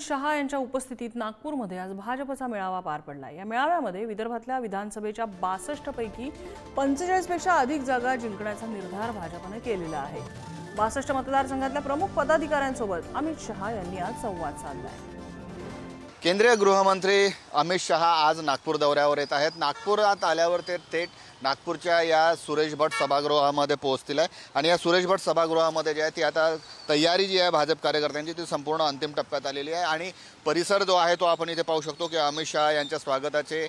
शहा यांच्या उपस्थितीत नागपूरमध्ये आज भाजपचा मेळावा पार पडला। या मेळाव्यामध्ये विदर्भातल्या विधानसभेच्या 62 पैकी 45 पेक्षा अधिक जागा जिंकण्याचा निर्धार भाजपने केलेला आहे। 62 मतदारसंघातल्या प्रमुख पदाधिकाऱ्यांसोबत अमित शहा यांनी आज संवाद साधलाय। केंद्रीय गृहमंत्री अमित शहा आज नागपूर दौऱ्यावर येत आहेत। नागपुरात आल्यावर ते थेट नागपूरच्या या सुरेश भट सभागृहामध्ये पोहोचतील आणि या सुरेश भट सभागृहामध्ये जे आहे ती आता तयारी जी आहे भाजप कार्यकर्त्यांची ती संपूर्ण अंतिम टप्प्यात आलेली आहे आणि परिसर जो आहे तो आपण इथे पाहू शकतो की अमित शहा यांच्या स्वागताचे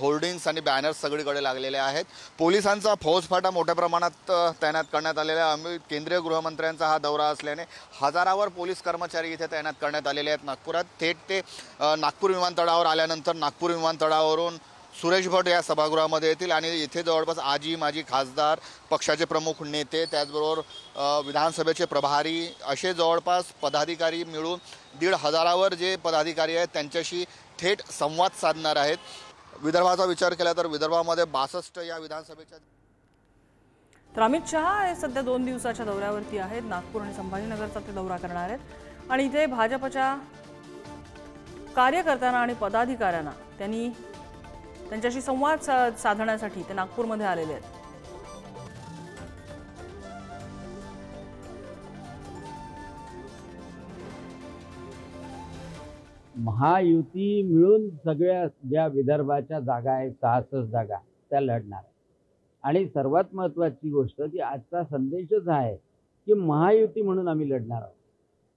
होर्डिंग्स आणि बॅनर्स सगळीकडे लागलेले आहेत। पोलिसांचा फौजफाटा मोठ्या प्रमाणात तैनात करण्यात आलेला आहे। केंद्रीय गृहमंत्र्यांचा हा दौरा असल्याने हजारावर पोलीस कर्मचारी इथे तैनात करण्यात आलेले आहेत नागपुरात। थेट ते नागपूर विमानतळावर आल्यानंतर नागपूर विमानतळावरून सुरेश भट या सभागृहामध्ये येतील आणि इथे जवळपास आजी माजी खासदार, पक्षाचे प्रमुख नेते, त्याचबरोबर विधानसभेचे प्रभारी असे जवळपास पदाधिकारी मिळून 1,500 जे पदाधिकारी आहेत त्यांच्याशी थेट संवाद साधणार आहेत। विदर्भाचा विचार केला तर विदर्भामध्ये 62 या विधानसभेच्या तर अमित शहा हे सध्या 2 दिवसाच्या दौऱ्यावरती आहेत। नागपूर आणि संभाजीनगरचा ते दौरा करणार आहेत आणि इथे भाजपच्या कार्यकर्त्यांना आणि पदाधिकाऱ्यांना त्यांच्याशी संवाद साधण्यासाठी ते नागपूरमध्ये आलेले आहेत। महायुती मिळून सगळ्या ज्या विदर्भाच्या जागा आहेत 66 जागा त्या लढणार आणि सर्वात महत्त्वाची गोष्ट की आजचा संदेशच आहे की महायुती म्हणून आम्ही लढणार आहोत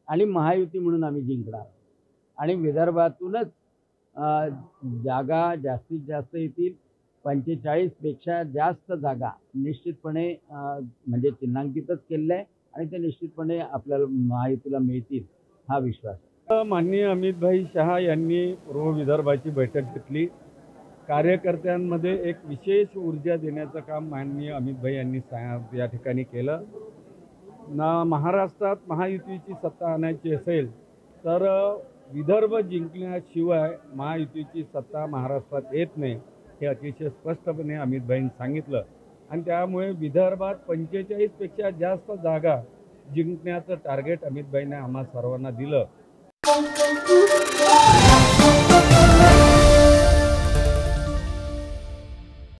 आणि महायुती म्हणून आम्ही जिंकणार आहोत आणि विदर्भातूनच जागा जास्तीत जास्त येतील। 45 पेक्षा जास्त जागा निश्चितपणे म्हणजे चिन्हांकितच केलेल्या आहे आणि ते निश्चितपणे आपल्याला महायुतीला मिळतील हा विश्वास। माननीय अमितभाई शहा यांनी पूर्व विदर्भाची बैठक घेतली। कार्यकर्त्यांमध्ये एक विशेष ऊर्जा देण्याचं काम माननीय अमितभाई यांनी या ठिकाणी केलं। महाराष्ट्रात महायुतीची सत्ता आणायची असेल तर विदर्भ जिंकण्याशिवाय महायुतीची सत्ता महाराष्ट्रात येत नाही हे अतिशय स्पष्टपणे अमितभाईंनी सांगितलं आणि त्यामुळे विदर्भात 45 पेक्षा जास्त जागा जिंकण्याचं टार्गेट अमितभाईंनी आम्हा सर्वांना दिलं।